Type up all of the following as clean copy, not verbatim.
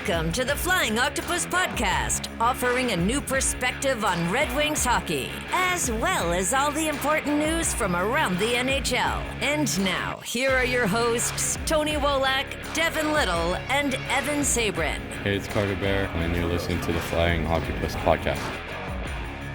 Welcome to the Flying Octopus Podcast, offering a new perspective on Red Wings hockey, as well as all the important news from around the NHL. And now, here are your hosts, Tony Wolak, Devin Little, and Evan Sabrin. Hey, it's Carter Bear, and you're listening to the Flying Octopus Podcast.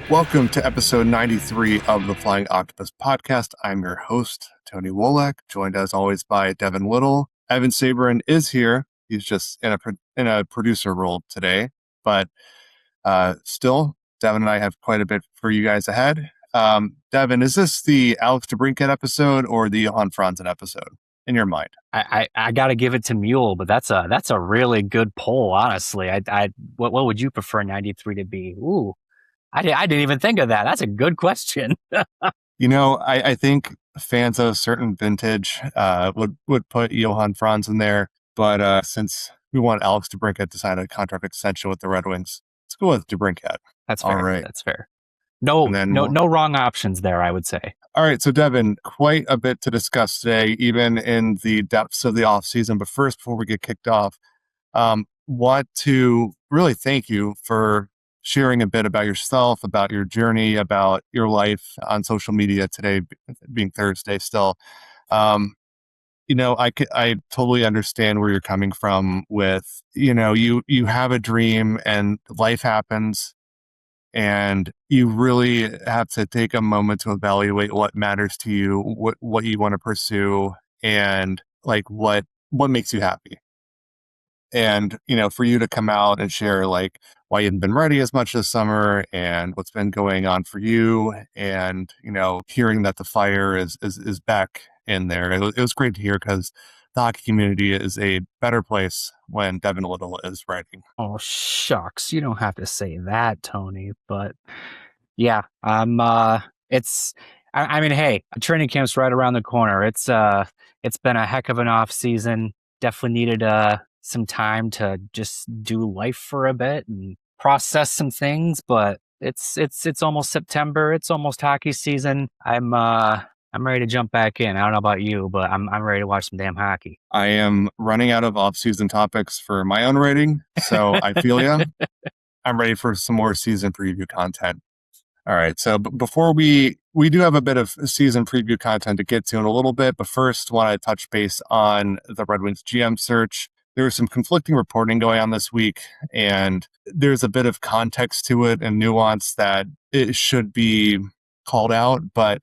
Welcome to episode 93 of the Flying Octopus Podcast. I'm your host, Tony Wolak, joined as always by Devin Little. Evan Sabrin is here. He's just in a producer role today, but still, Devin and I have quite a bit for you guys ahead. Devin, is this the Alex DeBrincat episode or the Johan Franzen episode in your mind? I got to give it to Mule, but that's a really good poll, honestly. What would you prefer 93 to be? Ooh, I didn't even think of that. That's a good question. I think fans of a certain vintage would put Johan Franzen there. But since we want Alex DeBrincat to sign a contract extension with the Red Wings, let's go with DeBrincat. That's fair. All right. That's fair. No wrong options there, I would say. All right. So, Devin, quite a bit to discuss today, even in the depths of the offseason. But first, before we get kicked off, want to really thank you for sharing a bit about yourself, about your journey, about your life on social media today, being Thursday still. I totally understand where you're coming from with, you have a dream and life happens and you really have to take a moment to evaluate what matters to you, what you want to pursue and like what makes you happy. And, for you to come out and share like why you haven't been ready as much this summer and what's been going on for you and, hearing that the fire is back in there. It was great to hear because the hockey community is a better place when Devin Little is writing. Oh, shucks. You don't have to say that, Tony. But yeah, hey, training camp's right around the corner. It's been a heck of an off season. Definitely needed some time to just do life for a bit and process some things, but it's almost September. It's almost hockey season. I'm ready to jump back in. I don't know about you, but I'm ready to watch some damn hockey. I am running out of off-season topics for my own writing, so I feel you. I'm ready for some more season preview content. All right, so before we do have a bit of season preview content to get to in a little bit, but first want to touch base on the Red Wings GM search. There was some conflicting reporting going on this week, and there's a bit of context to it and nuance that it should be called out, but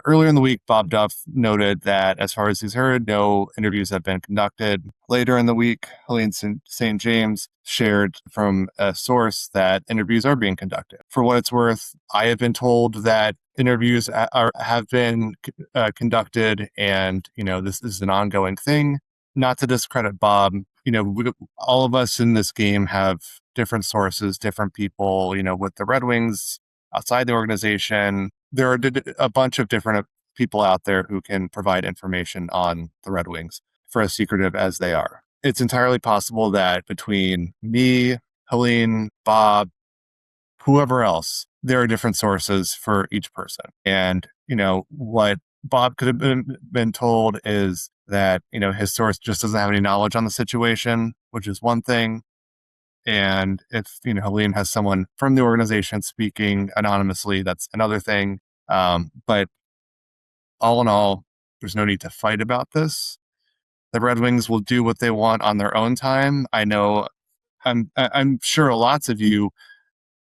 earlier in the week, Bob Duff noted that as far as he's heard, no interviews have been conducted. Later in the week, Helene St. James shared from a source that interviews are being conducted. For what it's worth, I have been told that interviews have been conducted and, this is an ongoing thing. Not to discredit Bob, all of us in this game have different sources, different people, with the Red Wings, outside the organization. There are a bunch of different people out there who can provide information on the Red Wings, for as secretive as they are. It's entirely possible that between me, Helene, Bob, whoever else, there are different sources for each person. And, what Bob could have been told is that, his source just doesn't have any knowledge on the situation, which is one thing. And if, Helene has someone from the organization speaking anonymously, that's another thing. But all in all, there's no need to fight about this. The Red Wings will do what they want on their own time. I know, I'm sure lots of you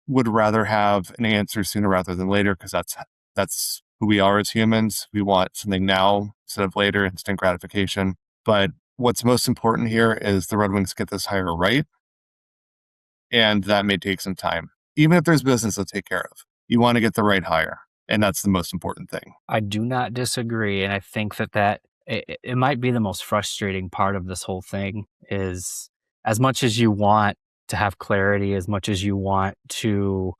would rather have an answer sooner rather than later, because that's who we are as humans. We want something now instead of later, instant gratification. But what's most important here is the Red Wings get this hire right. And that may take some time. Even if there's business to take care of, you want to get the right hire. And that's the most important thing. I do not disagree. And I think that it might be the most frustrating part of this whole thing is as much as you want to have clarity, as much as you want to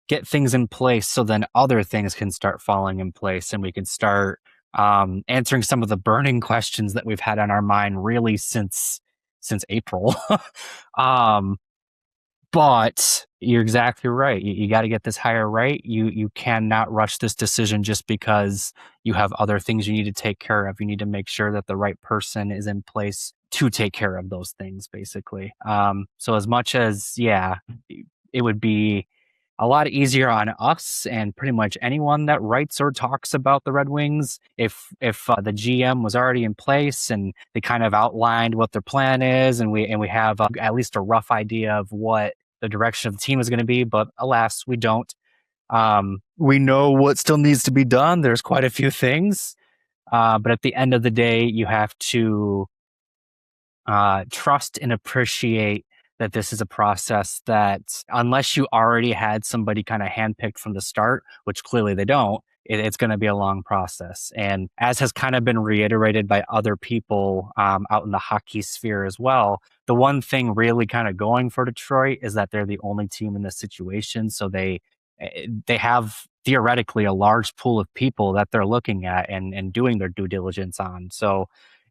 get things in place so then other things can start falling in place and we can start answering some of the burning questions that we've had on our mind really since April. But you're exactly right. You got to get this hire right. You cannot rush this decision just because you have other things you need to take care of. You need to make sure that the right person is in place to take care of those things, basically. So as much as, it would be a lot easier on us and pretty much anyone that writes or talks about the Red Wings if the GM was already in place and they kind of outlined what their plan is, and we have at least a rough idea of what the direction of the team is going to be. But alas, we don't. We know what still needs to be done. There's quite a few things, but at the end of the day, you have to trust and appreciate that this is a process that, unless you already had somebody kind of handpicked from the start, which clearly they don't, it's going to be a long process. And as has kind of been reiterated by other people out in the hockey sphere as well, the one thing really kind of going for Detroit is that they're the only team in this situation. So they have theoretically a large pool of people that they're looking at and doing their due diligence on. So,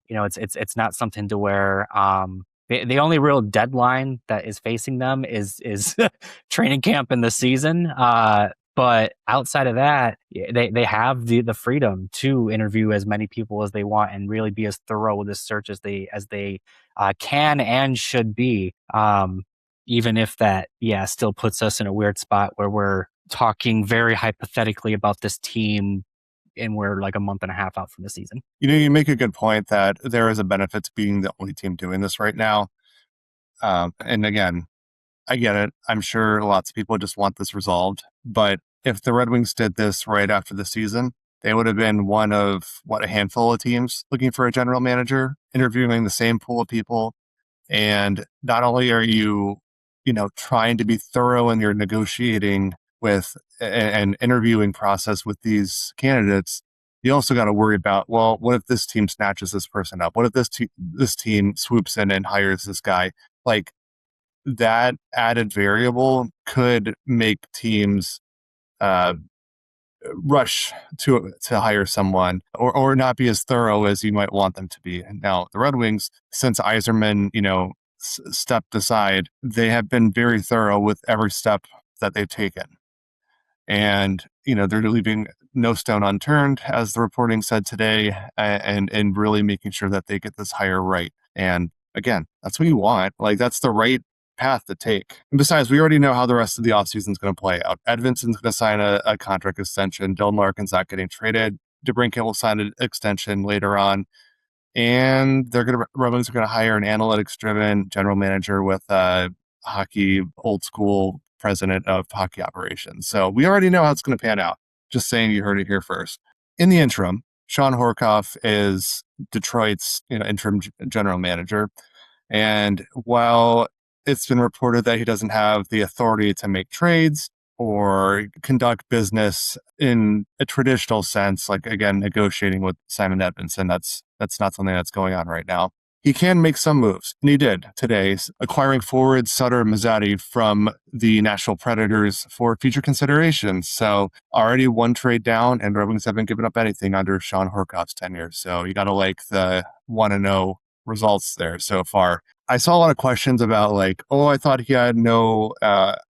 it's not something to where the only real deadline that is facing them is training camp in the season. But outside of that, they have the freedom to interview as many people as they want and really be as thorough with this search as they can and should be. Even if that, still puts us in a weird spot where we're talking very hypothetically about this team and we're like a month and a half out from the season. You make a good point that there is a benefit to being the only team doing this right now. And again, I get it. I'm sure lots of people just want this resolved. But if the Red Wings did this right after the season, they would have been one of, a handful of teams looking for a general manager, interviewing the same pool of people. And not only are you, trying to be thorough in your negotiating with an interviewing process with these candidates, you also got to worry about, well, what if this team snatches this person up? What if this team swoops in and hires this guy? Like, that added variable could make teams rush to hire someone or not be as thorough as you might want them to be. Now, the Red Wings, since Yzerman, stepped aside, they have been very thorough with every step that they've taken. And, they're leaving no stone unturned, as the reporting said today, and really making sure that they get this hire right. And again, that's what you want. Like, that's the right path to take. And besides, we already know how the rest of the offseason is going to play out. Edvinson's going to sign a contract extension. Dylan Larkin's not getting traded. DeBrincat will sign an extension later on. And Red Wings are going to hire an analytics-driven general manager with hockey old school president of hockey operations. So we already know how it's going to pan out. Just saying, you heard it here first. In the interim, Sean Horkoff is Detroit's interim general manager. And while it's been reported that he doesn't have the authority to make trades or conduct business in a traditional sense, like, again, negotiating with Simon Edvinsson, that's not something that's going on right now. He can make some moves, and he did today, acquiring forward Sutter Mazzati from the Nashville Predators for future considerations. So already one trade down, and Red Wings haven't given up anything under Sean Horkoff's tenure. So you got to like the 1-0 results there so far. I saw a lot of questions about I thought he had no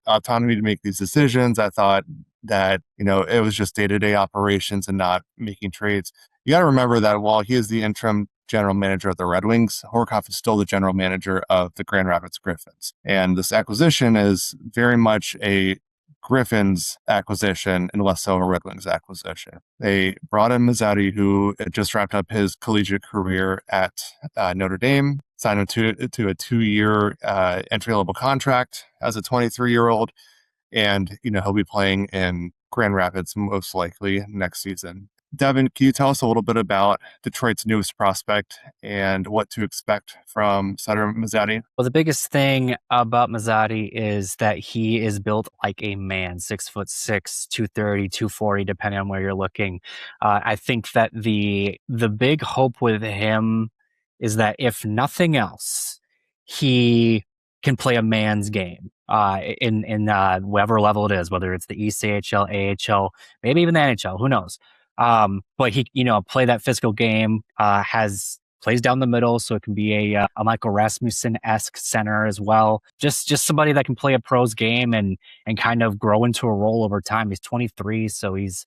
autonomy to make these decisions. I thought that, it was just day-to-day operations and not making trades. You got to remember that while he is the interim general manager of the Red Wings, Horkoff is still the general manager of the Grand Rapids Griffins. And this acquisition is very much a Griffins acquisition and less so a Red Wings acquisition. They brought in Mazzati, who had just wrapped up his collegiate career at Notre Dame, signed him to a 2-year entry-level contract as a 23-year-old. And, he'll be playing in Grand Rapids most likely next season. Devin, can you tell us a little bit about Detroit's newest prospect and what to expect from Sutter Mazzati? Well, the biggest thing about Mazzati is that he is built like a man, 6'6", 230, 240, depending on where you're looking. I think that the big hope with him is that if nothing else, he can play a man's game in whatever level it is, whether it's the ECHL, AHL, maybe even the NHL, who knows? But he, play that physical game, plays down the middle. So it can be a Michael Rasmussen-esque center as well. Just somebody that can play a pro's game and kind of grow into a role over time. He's 23, so he's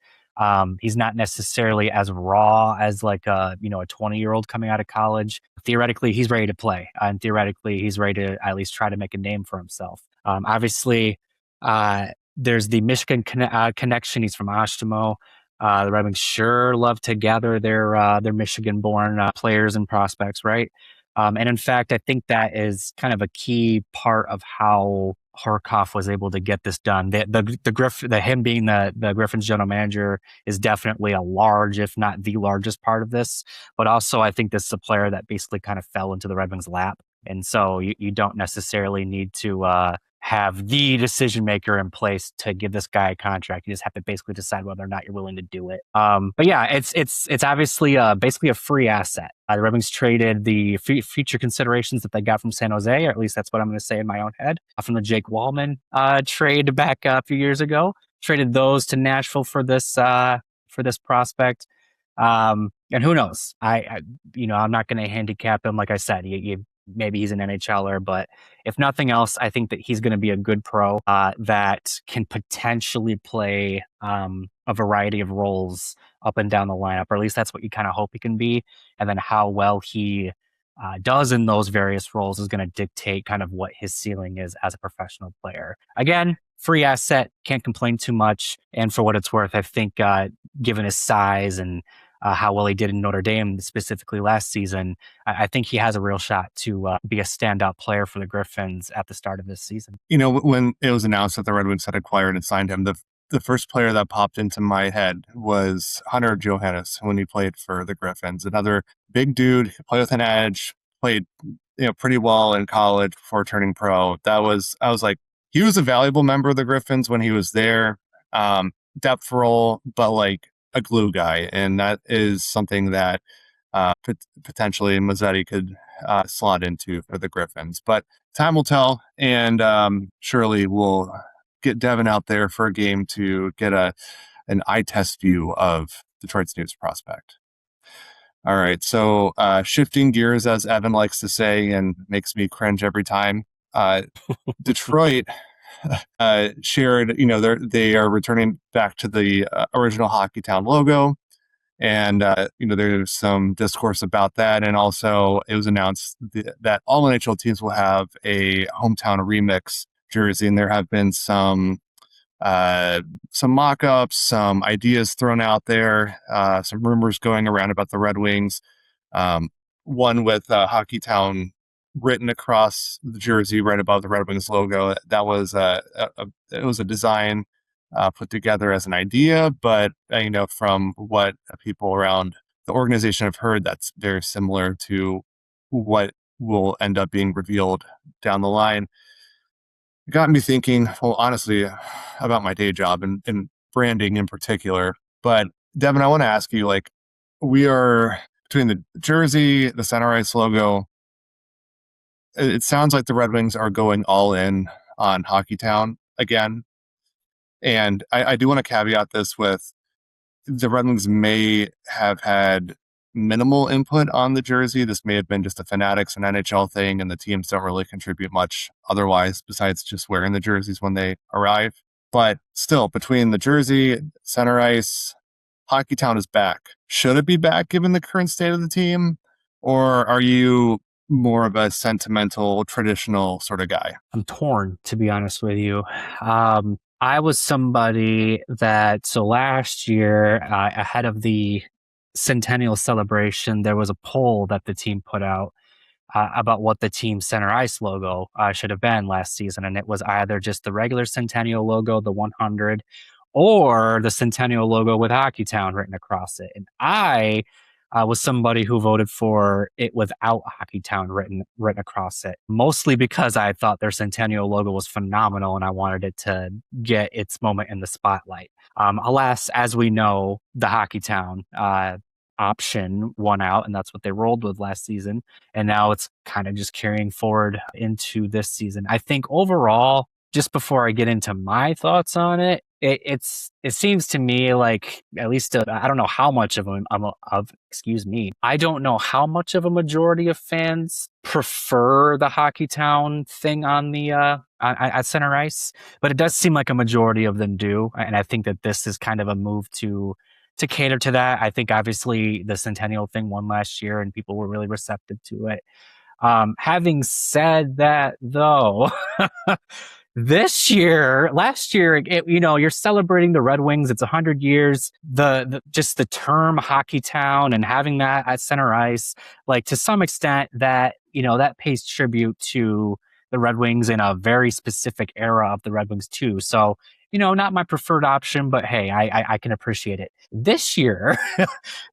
He's not necessarily as raw as like a 20-year-old coming out of college. Theoretically, he's ready to play, and theoretically, he's ready to at least try to make a name for himself. Obviously, there's the Michigan connection. He's from Ashtimo. The Red Wings sure love to gather their Michigan-born players and prospects, right? And in fact, I think that is kind of a key part of how Horkoff was able to get this done. Him being the Griffins general manager is definitely a large, if not the largest part of this. But also, I think this is a player that basically kind of fell into the Red Wings' lap. And so you don't necessarily need to have the decision maker in place to give this guy a contract. You just have to basically decide whether or not you're willing to do it. But yeah, it's obviously basically a free asset. The Red Wings traded the future considerations that they got from San Jose, or at least that's what I'm going to say in my own head, from the Jake Wallman trade back a few years ago. Traded those to Nashville for this prospect. And who knows? I'm not going to handicap him. Like I said, maybe he's an NHLer, but if nothing else, I think that he's going to be a good pro that can potentially play a variety of roles up and down the lineup, or at least that's what you kind of hope he can be. And then how well he does in those various roles is going to dictate kind of what his ceiling is as a professional player. Again, free asset, can't complain too much. And for what it's worth, I think given his size and how well he did in Notre Dame, specifically last season, I think he has a real shot to be a standout player for the Griffins at the start of this season. When it was announced that the Red Wings had acquired and signed him, the first player that popped into my head was Hunter Johannes when he played for the Griffins. Another big dude, played with an edge, played pretty well in college before turning pro. I was like, he was a valuable member of the Griffins when he was there. Depth role, but like a glue guy, and that is something that potentially Mazzati could slot into for the Griffins. But time will tell, and surely we'll get Devin out there for a game to get an eye test view of Detroit's newest prospect. All right, so shifting gears, as Evan likes to say, and makes me cringe every time. Detroit shared, they are returning back to the original Hockeytown logo. And, there's some discourse about that. And also it was announced that all NHL teams will have a hometown remix jersey. And there have been some mock-ups, some ideas thrown out there, some rumors going around about the Red Wings. One with Hockeytown written across the jersey right above the Red Wings logo. That was it was a design put together as an idea, but from what people around the organization have heard, that's very similar to what will end up being revealed down the line. It got me thinking, well, honestly, about my day job and branding in particular. But Devin, I want to ask you, we are between the jersey, the center ice logo. It sounds like the Red Wings are going all in on Hockeytown again. And I do want to caveat this with the Red Wings may have had minimal input on the jersey. This may have been just a Fanatics and NHL thing, and the teams don't really contribute much otherwise besides just wearing the jerseys when they arrive. But still, between the jersey, center ice, Hockeytown is back. Should it be back given the current state of the team? Or are you more of a sentimental, traditional sort of guy? I'm torn, to be honest with you. I was somebody that, so last year, ahead of the centennial celebration, there was a poll that the team put out about what the team center ice logo should have been last season. And it was either just the regular centennial logo, the 100, or the centennial logo with Hockeytown written across it. And I was somebody who voted for it without Hockeytown written across it, mostly because I thought their centennial logo was phenomenal and I wanted it to get its moment in the spotlight. Alas, as we know, the Hockeytown option won out, and that's what they rolled with last season. And now it's kind of just carrying forward into this season. I think overall, just before I get into my thoughts on it, it seems to me like, at least I don't know how much of I don't know how much of a majority of fans prefer the Hockeytown thing on the at center ice, but it does seem like a majority of them do. And I think that this is kind of a move to cater to that. I think obviously the Centennial thing won last year and people were really receptive to it. Having said that, though, last year, you're celebrating the Red Wings. It's 100 years. Just the term Hockey Town and having that at center ice, like to some extent that pays tribute to the Red Wings in a very specific era of the Red Wings too. So, not my preferred option, but hey, I can appreciate it. This year,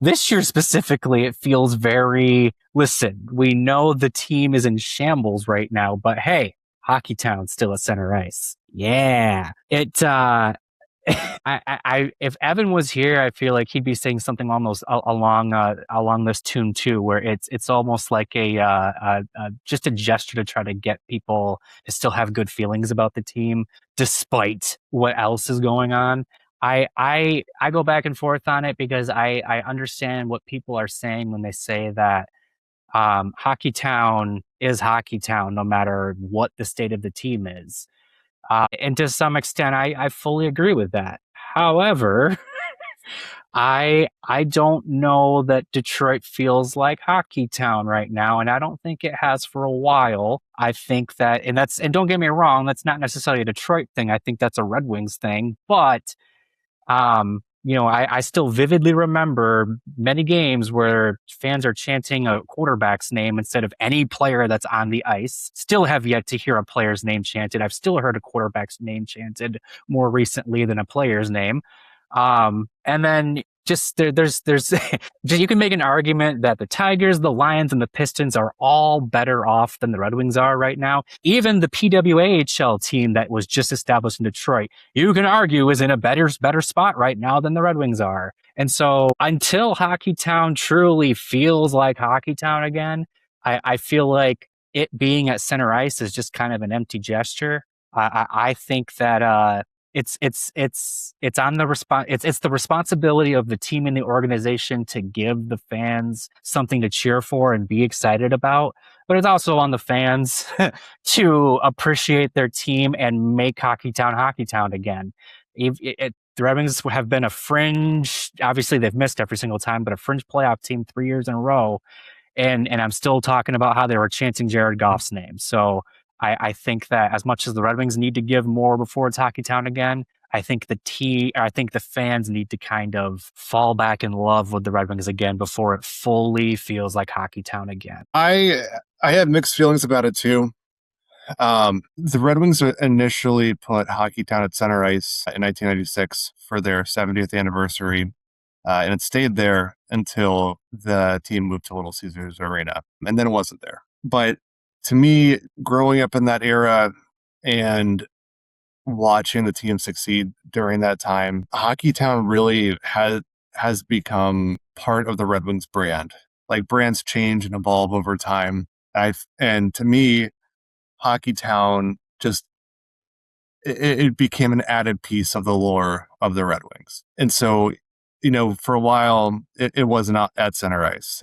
specifically, it feels very, listen, we know the team is in shambles right now, but hey, Hockey Town still at center ice. Yeah. If Evan was here, I feel like he'd be saying something almost along this tune too, where it's almost like just a gesture to try to get people to still have good feelings about the team despite what else is going on. I go back and forth on it because I understand what people are saying when they say that Hockey Town is Hockey Town no matter what the state of the team is. And to some extent, I fully agree with that. However, I don't know that Detroit feels like Hockey Town right now, and I don't think it has for a while. I think that, and don't get me wrong, that's not necessarily a Detroit thing. I think that's a Red Wings thing, but I still vividly remember many games where fans are chanting a quarterback's name instead of any player that's on the ice. Still have yet to hear a player's name chanted. I've still heard a quarterback's name chanted more recently than a player's name. And then just there's you can make an argument that the Tigers, the Lions, and the Pistons are all better off than the Red Wings are right now. Even the PWAHL team that was just established in Detroit, you can argue is in a better spot right now than the Red Wings are. And so until Hockey Town truly feels like Hockey Town again, I feel like it being at center ice is just kind of an empty gesture. I think that it's on the it's the responsibility of the team and the organization to give the fans something to cheer for and be excited about, but it's also on the fans to appreciate their team and make Hockey Town again. The Red Wings have been a fringe, obviously they've missed every single time, but a fringe playoff team 3 years in a row, and I'm still talking about how they were chanting Jared Goff's name. So I think that as much as the Red Wings need to give more before it's Hockey Town again, I think the fans need to kind of fall back in love with the Red Wings again before it fully feels like Hockey Town again. I have mixed feelings about it too. The Red Wings initially put Hockey Town at center ice in 1996 for their 70th anniversary, and it stayed there until the team moved to Little Caesars Arena, and then it wasn't there. But to me, growing up in that era and watching the team succeed during that time, Hockey Town really has become part of the Red Wings brand. Like, brands change and evolve over time. And to me, Hockey Town just it became an added piece of the lore of the Red Wings. And so, for a while, it was not at center ice,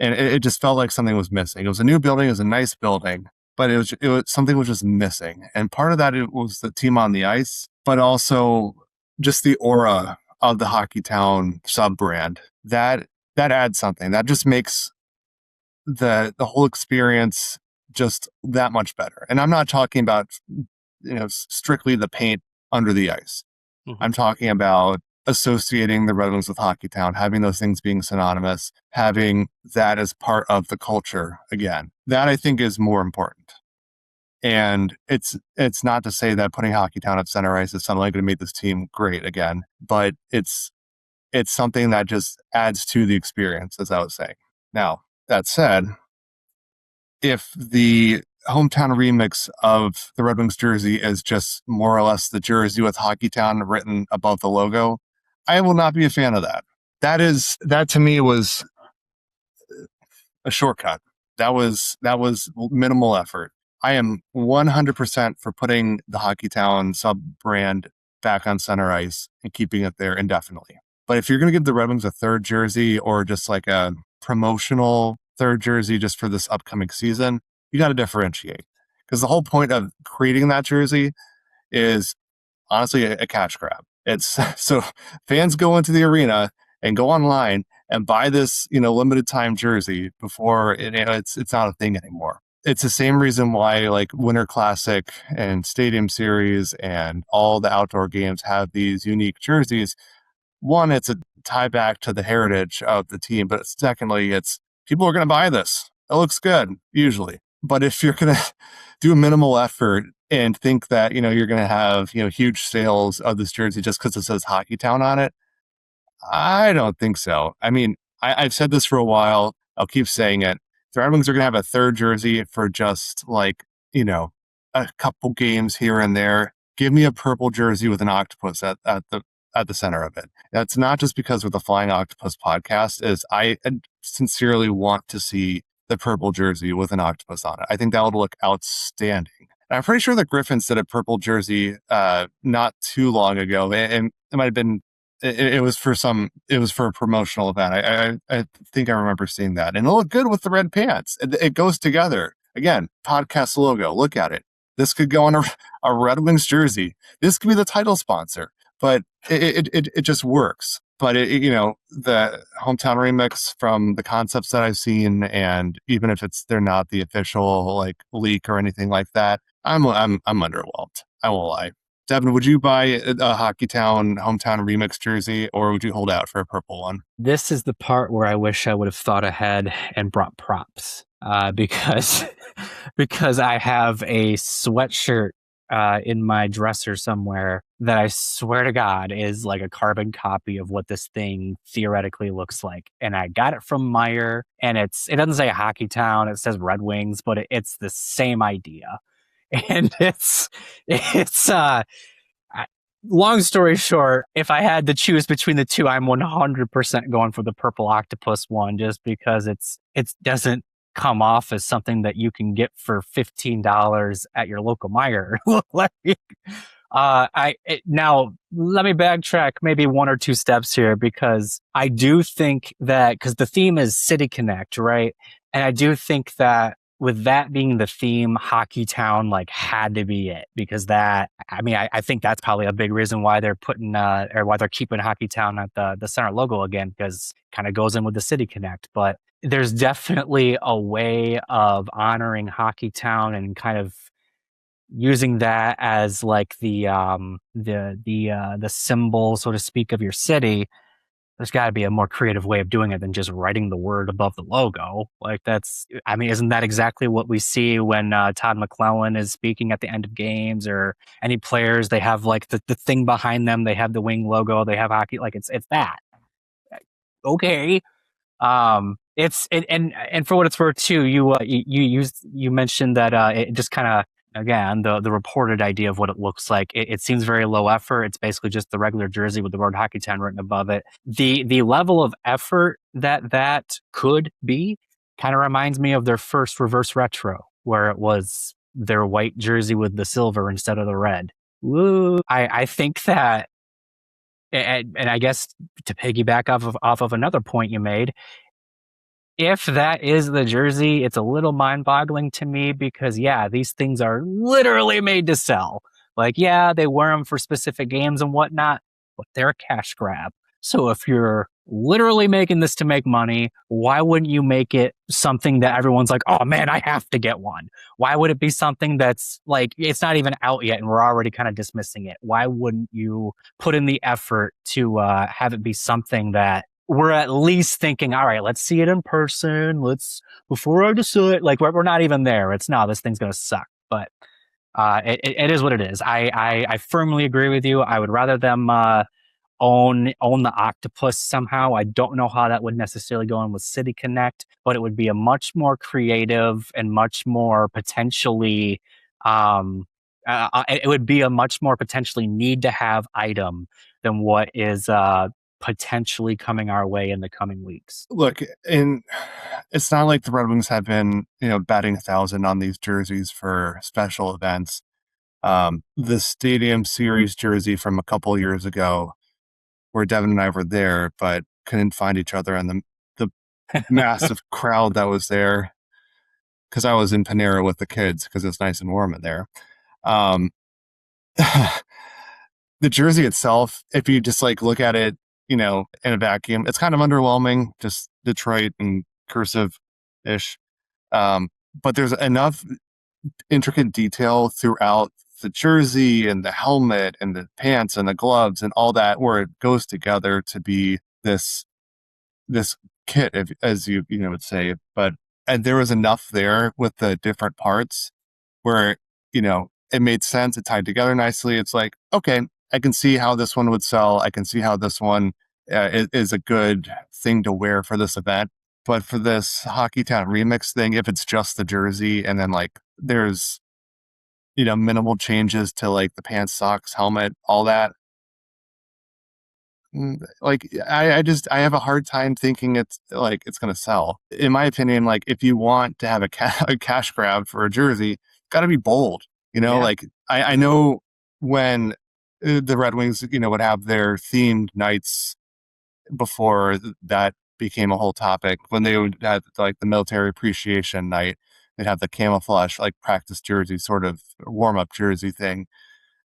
and it just felt like something was missing. It was a new building, it was a nice building, but it was something was just missing. And part of that, it was the team on the ice, but also just the aura of the Hockey Town sub-brand. That adds something. That just makes the whole experience just that much better. And I'm not talking about, strictly the paint under the ice. Mm-hmm. I'm talking about associating the Red Wings with Hockey Town, having those things being synonymous, having that as part of the culture again. That, I think, is more important. And it's not to say that putting Hockey Town at center ice is suddenly going to make this team great again, but it's something that just adds to the experience, as I was saying. Now, that said, if the hometown remix of the Red Wings jersey is just more or less the jersey with Hockey Town written above the logo, I will not be a fan of that. That to me was a shortcut. That was minimal effort. I am 100% for putting the Hockey Town sub-brand back on center ice and keeping it there indefinitely. But if you're going to give the Red Wings a third jersey or just like a promotional third jersey just for this upcoming season, you got to differentiate. Because the whole point of creating that jersey is honestly a cash grab. It's so fans go into the arena and go online and buy this, limited time jersey before it's not a thing anymore. It's the same reason why like Winter Classic and Stadium Series and all the outdoor games have these unique jerseys. One, it's a tie back to the heritage of the team, but secondly, it's people are going to buy this. It looks good usually. But if you're going to do a minimal effort and think that, you're going to have, huge sales of this jersey just because it says Hockey Town on it, I don't think so. I mean, I've said this for a while. I'll keep saying it. The Red Wings are going to have a third jersey for just like, a couple games here and there. Give me a purple jersey with an octopus at the center of it. That's not just because of the Flying Octopus podcast, is I sincerely want to see the purple jersey with an octopus on it. I think that would look outstanding. And I'm pretty sure the Griffins did a purple jersey not too long ago, and it might have been it was for a promotional event. I think I remember seeing that, and it looked good with the red pants. It goes together. Again, podcast logo. Look at it. This could go on a Red Wings jersey. This could be the title sponsor. But it just works. But the hometown remix from the concepts that I've seen, and even if they're not the official like leak or anything like that, I'm underwhelmed. I won't lie. Devin, would you buy a Hockey Town hometown remix jersey, or would you hold out for a purple one? This is the part where I wish I would have thought ahead and brought props, because I have a sweatshirt in my dresser somewhere that I swear to God is like a carbon copy of what this thing theoretically looks like. And I got it from Meyer, and it doesn't say Hockey Town, it says Red Wings, but it's the same idea. And long story short, if I had to choose between the two, I'm 100% going for the purple octopus one, just because it doesn't come off as something that you can get for $15 at your local Meijer. Now let me backtrack maybe one or two steps here, because I do think that, because the theme is City Connect, right? And I do think that with that being the theme, Hockey Town like had to be it, because I think that's probably a big reason why they're putting or why they're keeping Hockey Town at the center logo again, because kind of goes in with the City Connect. But there's definitely a way of honoring Hockey Town and kind of using that as like the symbol, so to speak, of your city. There's got to be a more creative way of doing it than just writing the word above the logo. Like isn't that exactly what we see when Todd McClellan is speaking at the end of games, or any players? They have like the thing behind them. They have the wing logo. They have hockey. Like it's that. Okay. And for what it's worth too, you mentioned that it just kind of, again, the reported idea of what it looks like. It seems very low effort. It's basically just the regular jersey with the word Hockey Town written above it. The level of effort that could be kind of reminds me of their first reverse retro, where it was their white jersey with the silver instead of the red. Woo. I think that, and I guess to piggyback off of another point you made, if that is the jersey, it's a little mind-boggling to me, because these things are literally made to sell. Like, they wear them for specific games and whatnot, but they're a cash grab. So if you're literally making this to make money, why wouldn't you make it something that everyone's like, oh man, I have to get one? Why would it be something that's like, it's not even out yet and we're already kind of dismissing it? Why wouldn't you put in the effort to have it be something that we're at least thinking, all right, let's see it in person. Before I decide, like we're not even there. It's no, this thing's going to suck. But it is what it is. I firmly agree with you. I would rather them own the octopus somehow. I don't know how that would necessarily go in with City Connect, but it would be a much more creative and much more potentially, it would be a much more potentially need to have item than what is potentially coming our way in the coming weeks. Look, and it's not like the Red Wings have been, batting 1,000 on these jerseys for special events. The Stadium Series jersey from a couple of years ago, where Devin and I were there, but couldn't find each other, and the massive crowd that was there. because I was in Panera with the kids because it's nice and warm in there. Um, the jersey itself, if you just like look at it, in a vacuum, it's kind of underwhelming, just Detroit and cursive-ish. But there's enough intricate detail throughout the jersey and the helmet and the pants and the gloves and all that, where it goes together to be this kit, as you would say. But and there was enough there with the different parts where it made sense. It tied together nicely. It's like, okay, I can see how this one would sell. I can see how this one is a good thing to wear for this event. But for this Hockey Town remix thing, if it's just the jersey and then like there's minimal changes to like the pants, socks, helmet, all that, like I have a hard time thinking it's gonna sell. In my opinion, like if you want to have a cash grab for a jersey, got to be bold. Like I know when the Red Wings would have their themed nights before that became a whole topic, when they would have like the military appreciation night, they'd have the camouflage like practice jersey sort of warm-up jersey thing,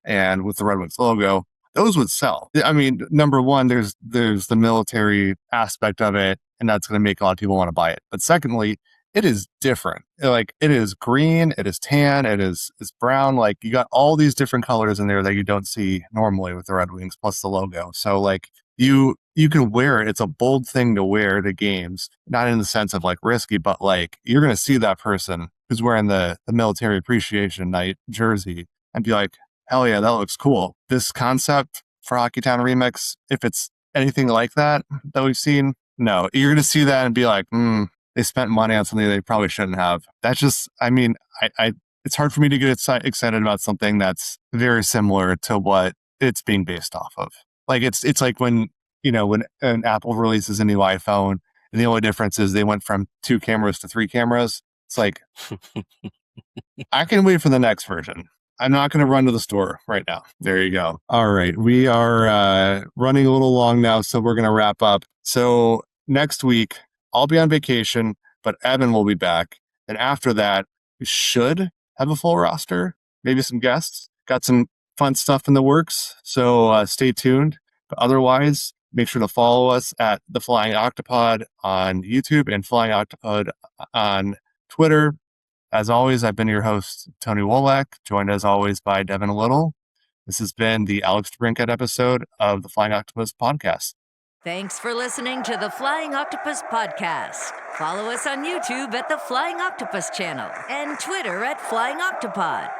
and with the Red Wings logo, those would sell. I mean, number one, there's the military aspect of it, and that's going to make a lot of people want to buy it. But secondly, it is different. Like it is green, it is tan, it's brown. Like you got all these different colors in there that you don't see normally with the Red Wings, plus the logo. So like you can wear it. It's a bold thing to wear to games, not in the sense of like risky, but like you're going to see that person who's wearing the military appreciation night jersey and be like, hell yeah, that looks cool. This concept for Hockey Town Remix, if it's anything like that we've seen, no, you're going to see that and be like, they spent money on something they probably shouldn't have. That's just, I mean, it's hard for me to get excited about something that's very similar to what it's being based off of. Like it's like when an Apple releases a new iPhone and the only difference is they went from 2 cameras to 3 cameras. It's like, I can wait for the next version. I'm not going to run to the store right now. There you go. All right. We are running a little long now, so we're going to wrap up. So next week, I'll be on vacation, but Evan will be back. And after that, we should have a full roster, maybe some guests. Got some fun stuff in the works, so stay tuned. But otherwise, make sure to follow us at The Flying Octopod on YouTube and Flying Octopod on Twitter. As always, I've been your host, Tony Wolak, joined as always by Devin Little. This has been the Alex Brinkett episode of the Flying Octopus podcast. Thanks for listening to the Flying Octopus podcast. Follow us on YouTube at the Flying Octopus channel and Twitter at Flying Octopod.